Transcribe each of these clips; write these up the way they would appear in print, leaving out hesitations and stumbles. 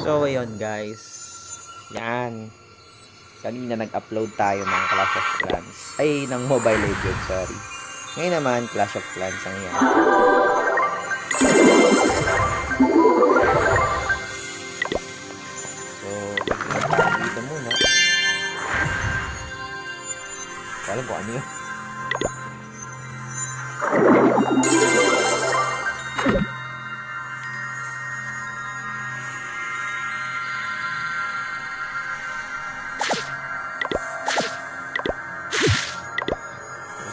So, ayun guys. Yan. Kanina nag-upload tayo ng Clash of Clans. Ay, ng Mobile Legends, sorry. Ngayon naman, Clash of Clans ang yan. So, tignan tayo dito muna. Alam ko ano yun.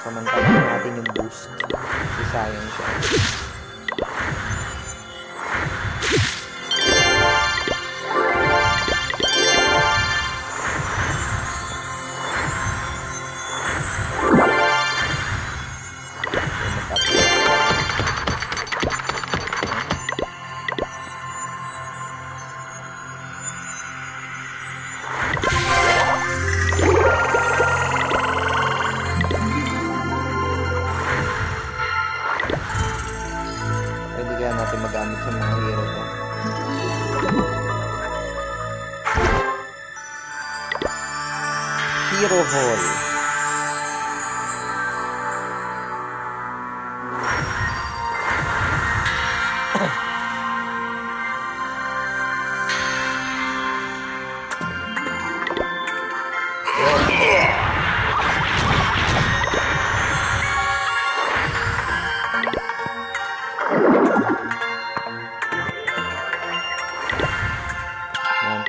Samantalang natin yung boost. Kasi sayang siya. Kaya natin magamit sa mga hero to. Hero Hall.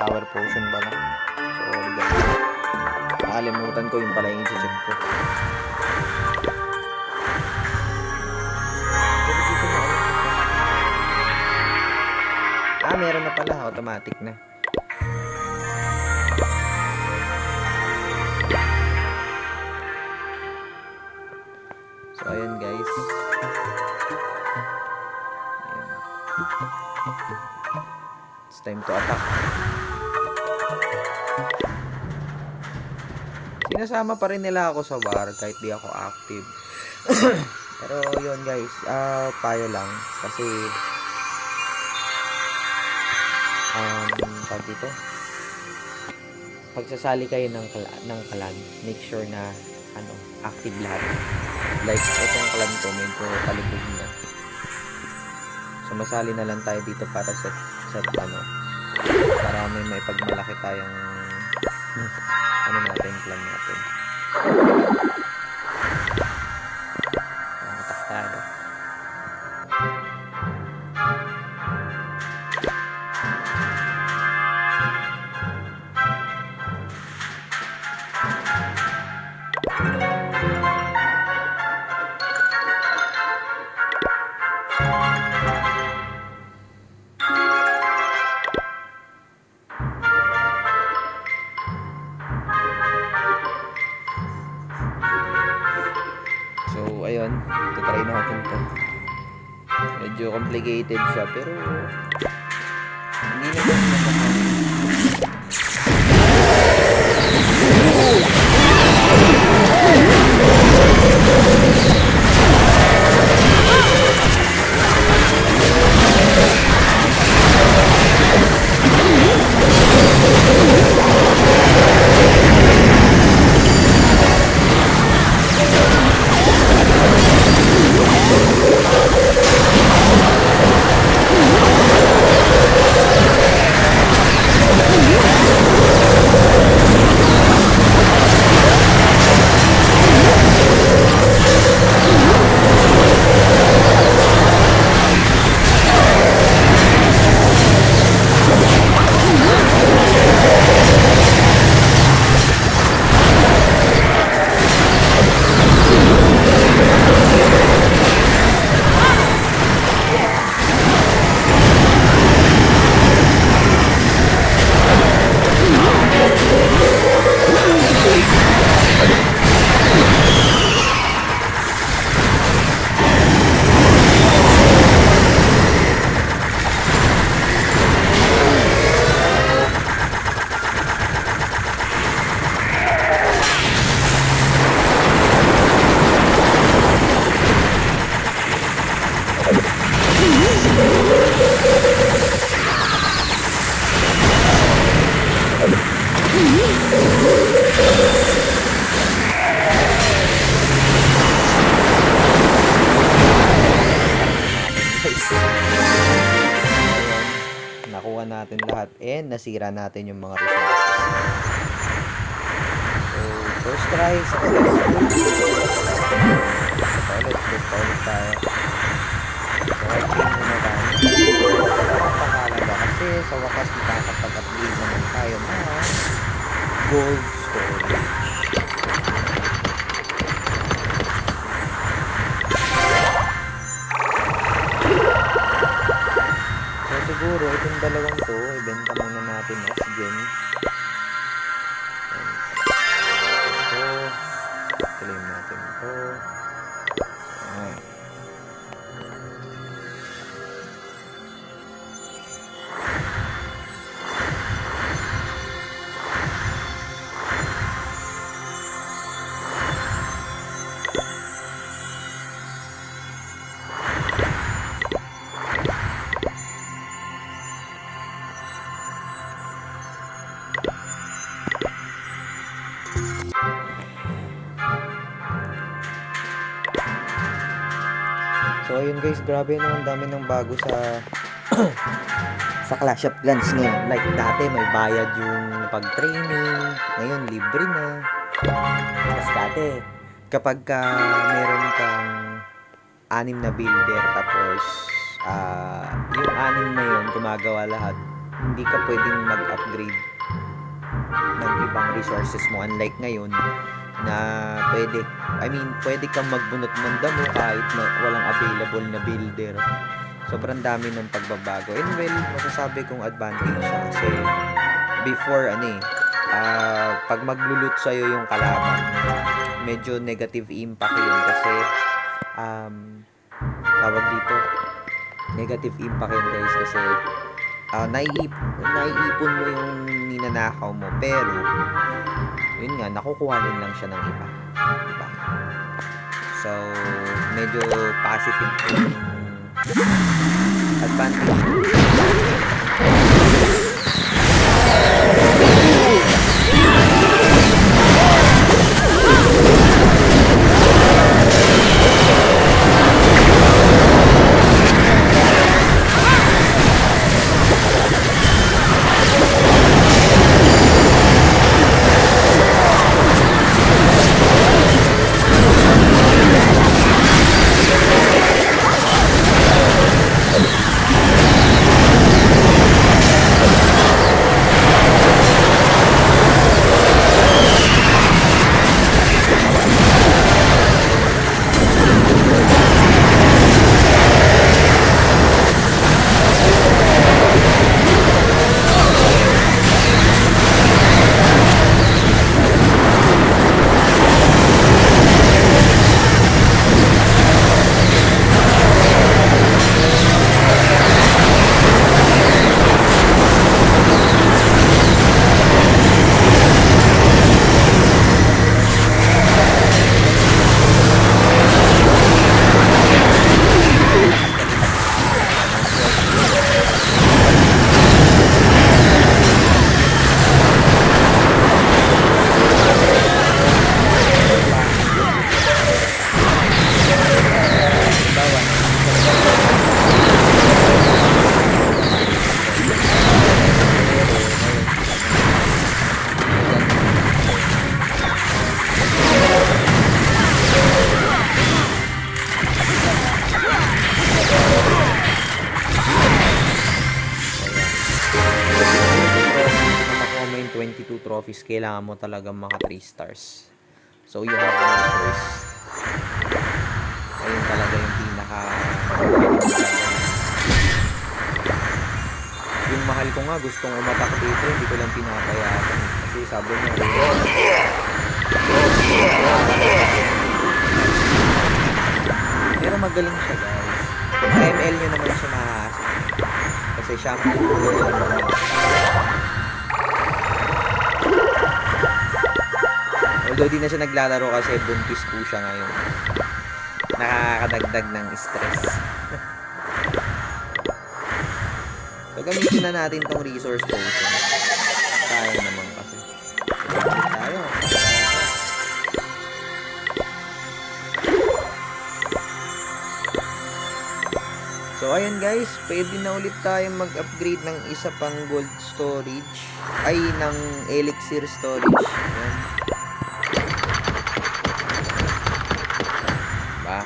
Power potion pala. Sorry guys. Nakalimutan ko yung pala yung i-check ko. Meron na pala. Automatic na. So, ayan guys. Ayan. It's time to attack. Sinasama pa rin nila ako sa war kahit di ako active. Pero yun guys, payo lang kasi pag dito pagsasali kayo ng clan, make sure na active lahat. Like itong clan ko medyo palibog na. So masali na lang tayo dito para sa para may pagmalaki tayong natin, plan natin. Atak tayo. So, ayun. Tutry natin ito. Medyo complicated siya, pero hindi naman natin lahat and nasira natin yung mga resources. So, first try, successful. Ulit tayo. So, I think muna tayo. Napakahalaga kasi sa wakas makakapag-upgrade naman tayo na gold storage. So, siguro, itong dalawang to, ibenta muna natin as gems. Ito. Claim natin ito. Ayan. So ayun guys, grabe no, ang dami ng bago sa sa Clash of Clans ngayon. Like dati may bayad yung pag-training, ngayon libre na. Mas dati kapag meron kang 6 na builder tapos yung 6 na yun gumagawa lahat, hindi ka pwedeng mag-upgrade ng ibang resources mo, unlike ngayon na pwede kang magbunot ng damo kahit walang available na builder. Sobrang dami ng pagbabago. And well, masasabi kong advantage siya kasi before pag maglulut sa'yo yung kalaban, medyo negative impact yun kasi tawag dito, negative impact yun guys kasi naiipon mo yung ninanakaw mo, pero yun nga, nakukuha din lang siya ng iba, diba? So medyo positive yung advantage. Trophies, kailangan mo talagang maka 3 stars. So you have no choice. Ayun talaga yung yung mahal ko nga gustong umatak dito, hindi ko lang pinapayagan kasi sabi niya pero magaling siya guys. Sa ML niya naman siya mahasa kasi siya although di na siya naglalaro kasi buntis po siya ngayon. Nakakadagdag ng stress. So gamitin na natin tong resource potion. Tayo naman kasi. Tayo. So, ayan guys, pwede na ulit tayong mag-upgrade ng isa pang gold storage. Ay, ng elixir storage. Ayan. Diba?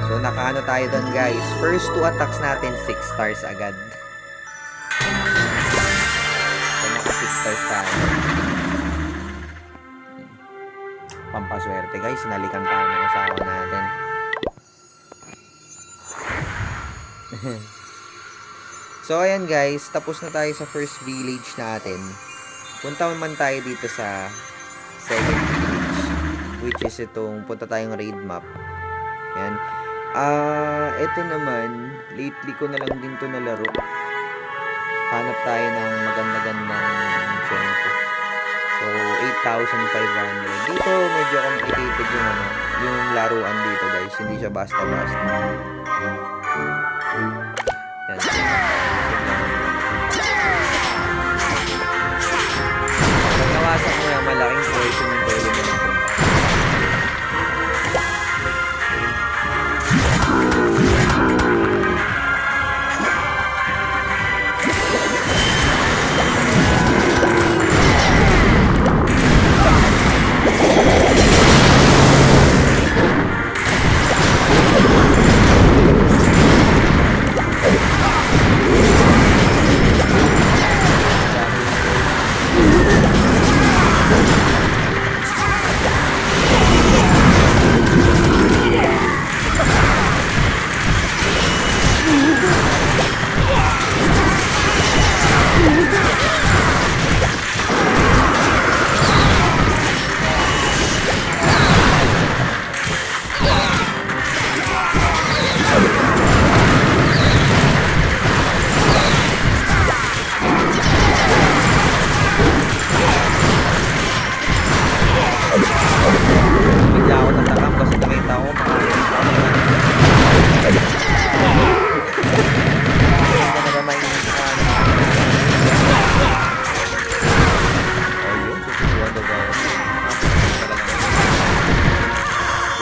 So, nakaano tayo doon guys. First 2 attacks natin, 6 stars agad. So, naka 6 stars tayo. Pampaswerte guys, sinalikan tayo ng asawa natin. So, ayan guys, tapos na tayo sa first village natin. Punta man tayo dito sa second village, which is itong, punta tayong raid map. Ayan. Ito naman, lately ko na lang din to nalaro. Hanap tayo ng maganda-gandang tempo. So, 8,500. Dito, medyo complicated yung laruan dito guys. Hindi siya basta-basta. Yan. Pagkawasan mo yung malaking portion yung pwede mo lang.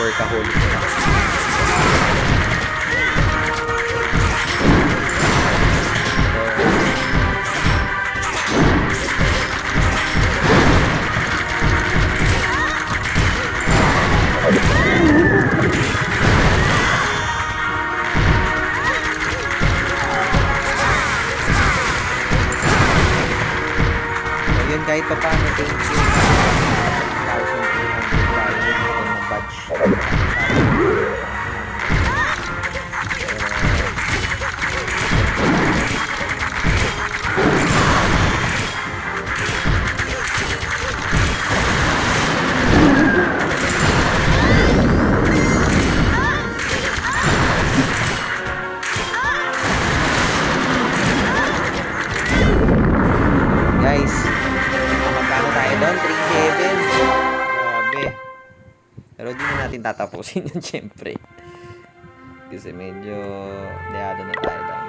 Workaholic na. Ayun, kahit pa paano, thank you. 1,300 tayo na badge. Guys, magkano tayo doon? 3,700. Grabe. Pero di na natin tatapusin yun, syempre. Kasi medyo dehado na tayo doon.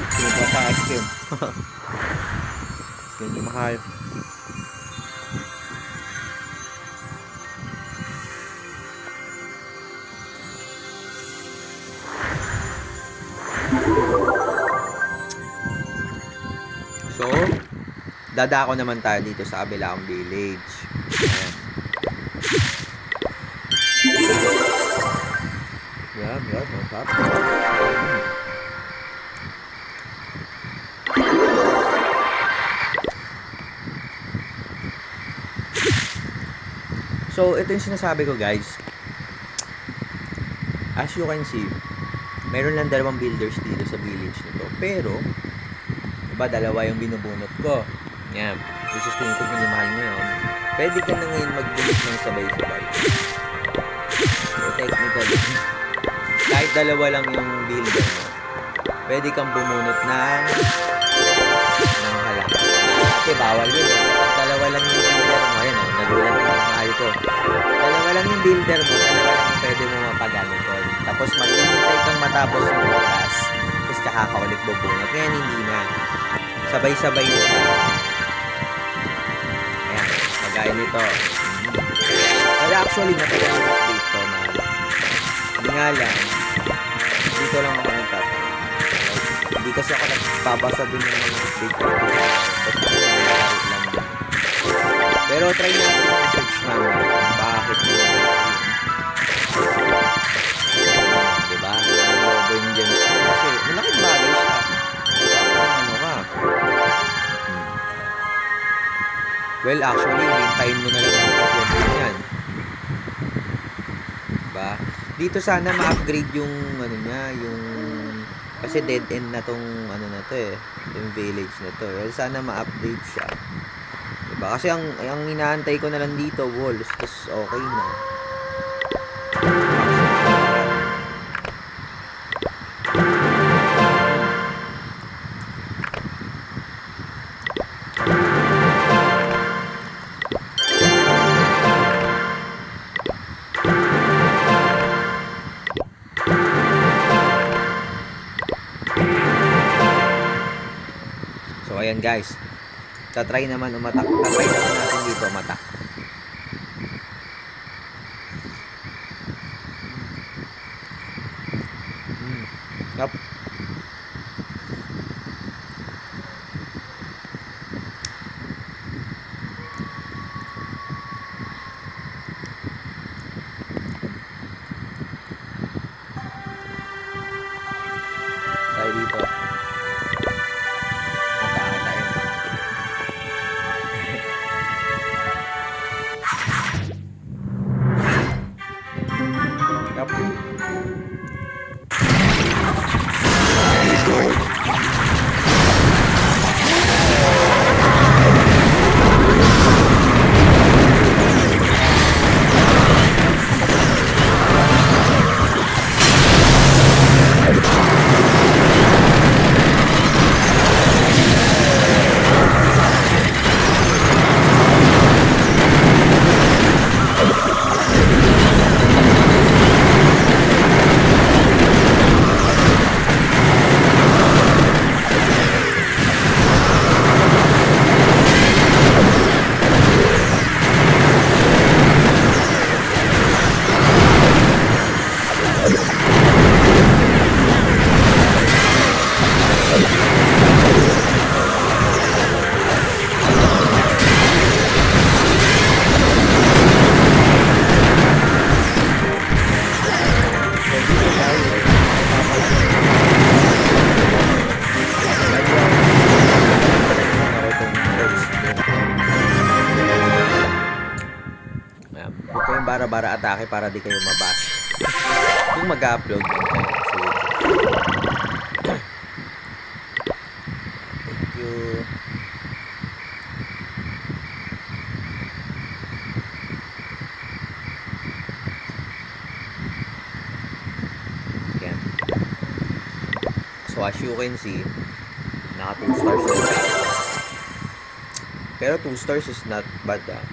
Super fast yun. Medyo mahal. So, dadako naman tayo dito sa kabilang village. Ayan. Yan, masarap. So, ito yung sinasabi ko guys. As you can see, meron lang 2 builders dito sa village nito. Pero, diba, 2 yung binubunot ko. Yan. This is tinitignan ni Mahal ngayon. Pwede ka na ngayon magbunot ng sabay-sabay. So, technically, kahit 2 lang yung builder mo, pwede kang bumunot ng halaman. Kasi bawal yun. Pag 2 lang yung builder mo, ayan o, nagulat yung Mahal ko. 2 lang yung builder mo, 2 lang yung pwede mo mapagano doon. Tapos maghihintay kang matapos yung oras. Kasi nakakaulit bubunot. Ngayon hindi na. Sabay-sabay na siya. Ayan, kagaya nito. Pero actually, matagal yung update ko na hindi nga lang, dito lang ako nagtataka. Hindi kasi ako nagbabasa din ng mga update ko. Basta ko nalaro lang din. Pero try natin yung research namin kung bakit yun. Diba? Burn gems ko. Kasi malaking bagay siya. Ano ka? Well, actually, hintayin mo na lang ang pag-level yan. Diba? Dito sana ma-upgrade yung ano niya, yung kasi dead end na tong ano na to eh, yung village na to. Well, sana ma-update siya. Diba? Kasi ang inaantay ko na lang dito, walls, tas okay na. So, ayan guys. Tatry naman umatak. Tatry naman natin dito umatak. Yup. Tayo dito. Matake tayo. Yup. Huwag kayong bara-bara atake para di kayo mabash. Kung mag-upload lang kayo sa YouTube. Thank you. Yan. So as you can see, naka 2 stars na. Pero 2 stars is not bad ah.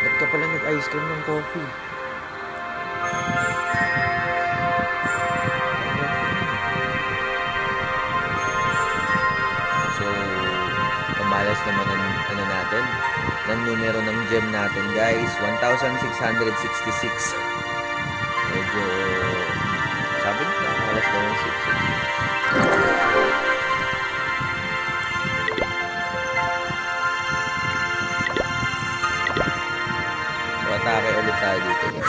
Ba't ka pala nag-ice cream ng coffee? So, pamalas naman ang ano natin, ng numero ng gem natin guys, 1,666. Medyo, sabi nila, pamalas daw ng 666. Atake ulit tayo dito guys.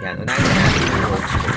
Yan, unahin na natin yung roads ko.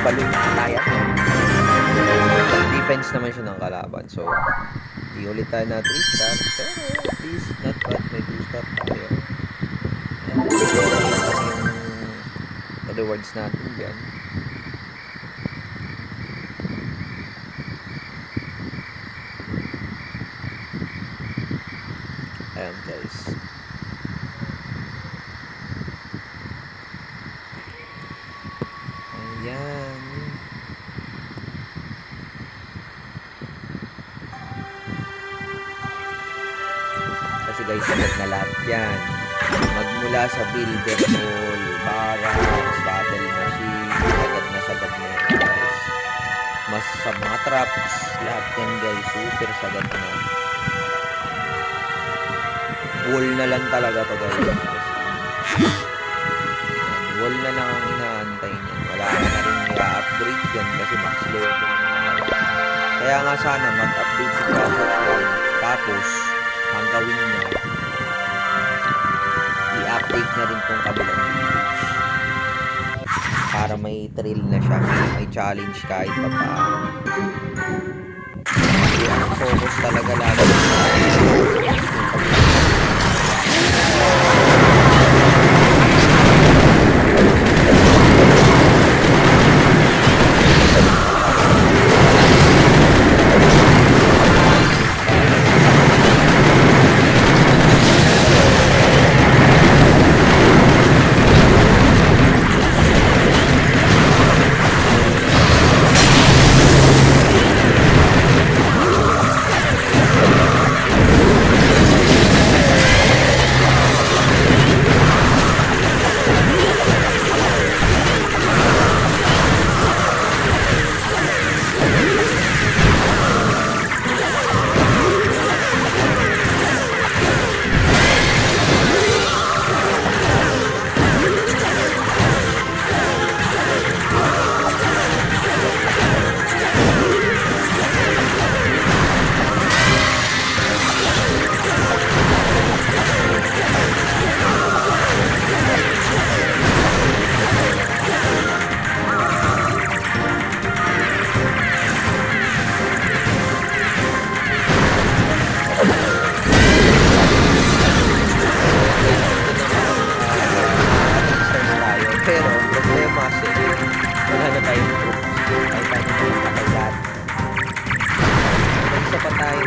balon na atayan. Defense naman siya ng kalaban. So, di ulit tayo na 3 star. Pero, at least, not bad. May 2 star tayo. Ayan, yung rewards natin dyan. Ayan, guys. Ayan. Kasi guys, sagot na lahat yan. Magmula sa builder hall, barracks, battle machine, sagad na yan, guys. Mas sa mga traps, lahat yan, guys. Super sagad na. Wall na lang talaga to, guys. Wall na lang ang inaantay niyan. Wala ka na rin i-upgrade yan kasi max level. Kaya nga sana mag-update si Clash of Clans. Tapos, ang gawin niya, i-update na rin tong kabilang village. Para may thrill na siya. May challenge kahit pa paano. Kasi ang focus talaga lagi.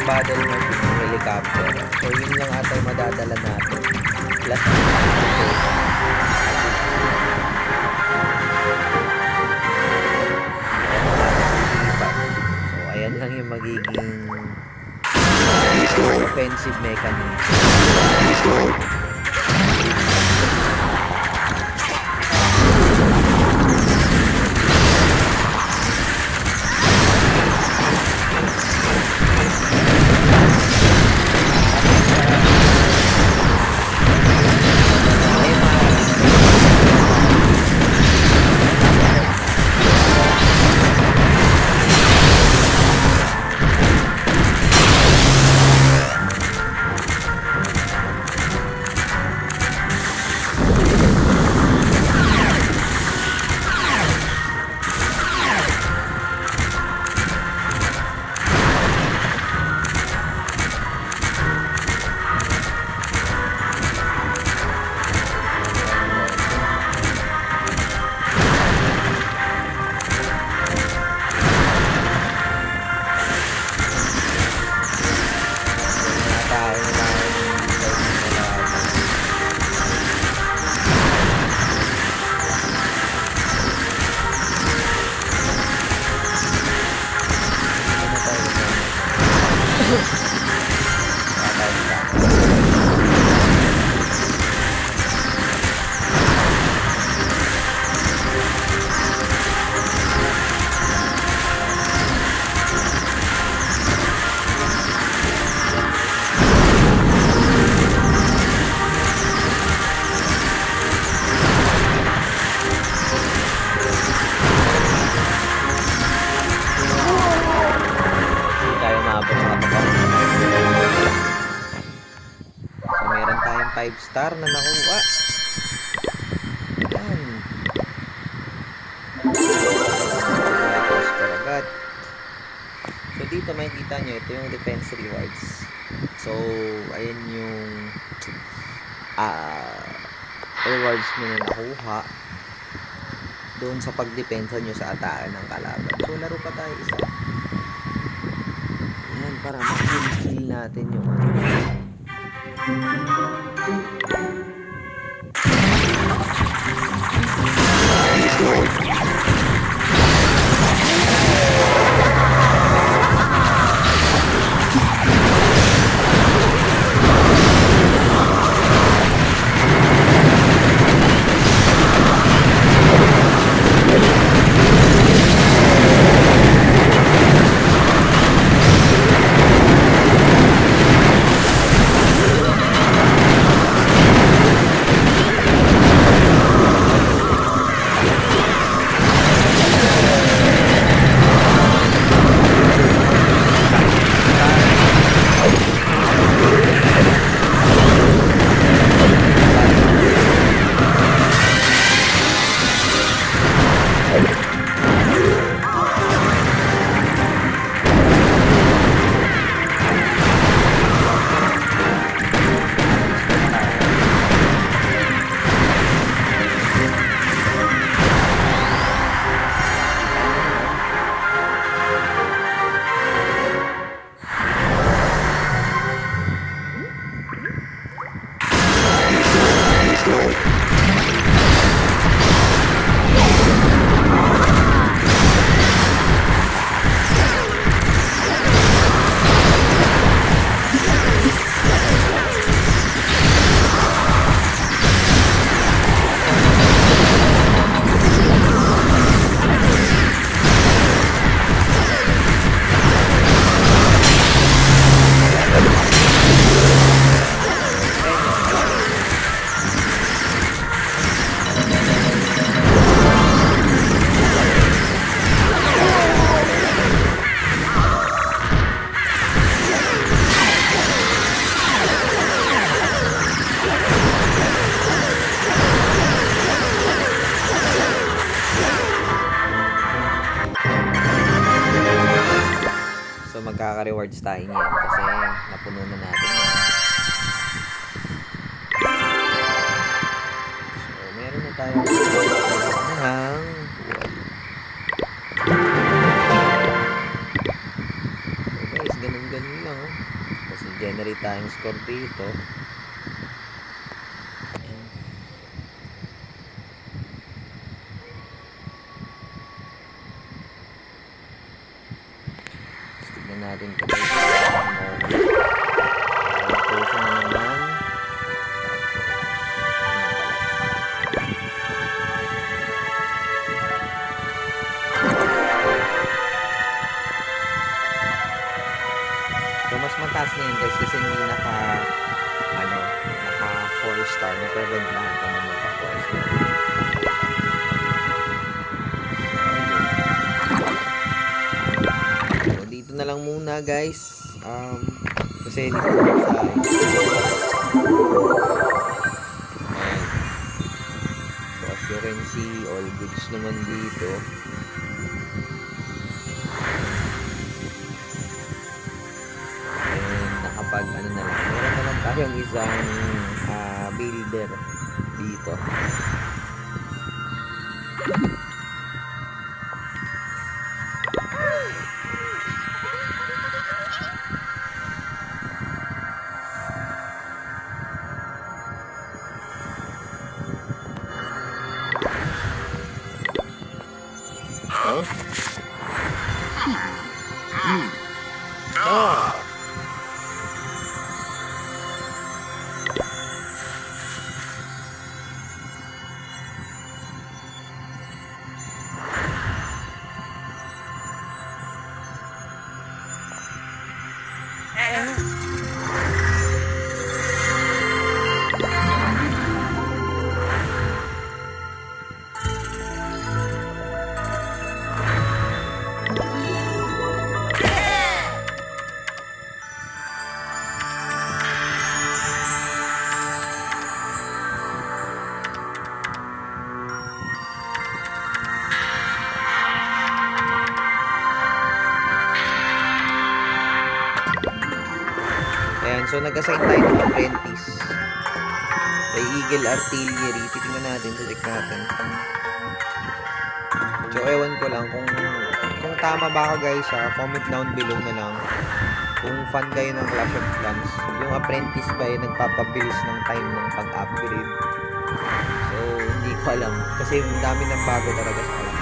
Battle machine ng helicopter. So, yun lang ata yung madadala natin. Plus, so, ayan lang yung magiging offensive mechanism. tayong 5 star na nakuha. Ayan. dito makikita nyo, ito yung defense rewards. So, ayan yung rewards nyo na nakuha doon sa pagdepensa nyo sa atake ng kalaban. So, laro pa tayo isa. Ayan, para ma-feel natin yung magkaka-rewards tayo niyan kasi napuno na natin yan. So, meron na tayong ng buhay. So guys, ganun-ganun lang oh. Kasi generate tayong score dito. Natin ito guys. Puso na naman. So mas mataas na yun guys kasi hindi naka 4 star na prevent natin na magka 4 star. Na lang muna guys kasi dito sa so as you can see all goods naman dito and nakapag na lang meron naman tayong isang builder dito. So, nag-assign tayo ng apprentice. Kay Eagle Artillery. Titingnan natin. Check natin. So, ewan ko lang kung tama ba ako guys comment down below na lang kung fan kayo ng Clash of Clans. Yung apprentice ba yung nagpapabilis ng time ng pag-upgrade? So, hindi ko alam. Kasi ang dami ng bago talaga sa alam.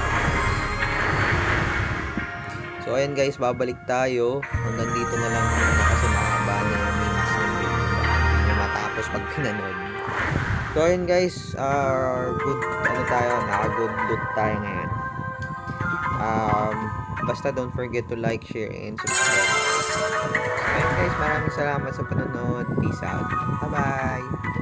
So, ayan guys, babalik tayo. Hanggang dito na lang muna kasi mahaba na yung minutes ng video. Hindi na matapos pag pinanood. So, ayan guys, good, naka-good loot tayo ngayon. Basta don't forget to like, share, and subscribe. So, ayan guys, maraming salamat sa panonood. Peace out. Bye-bye!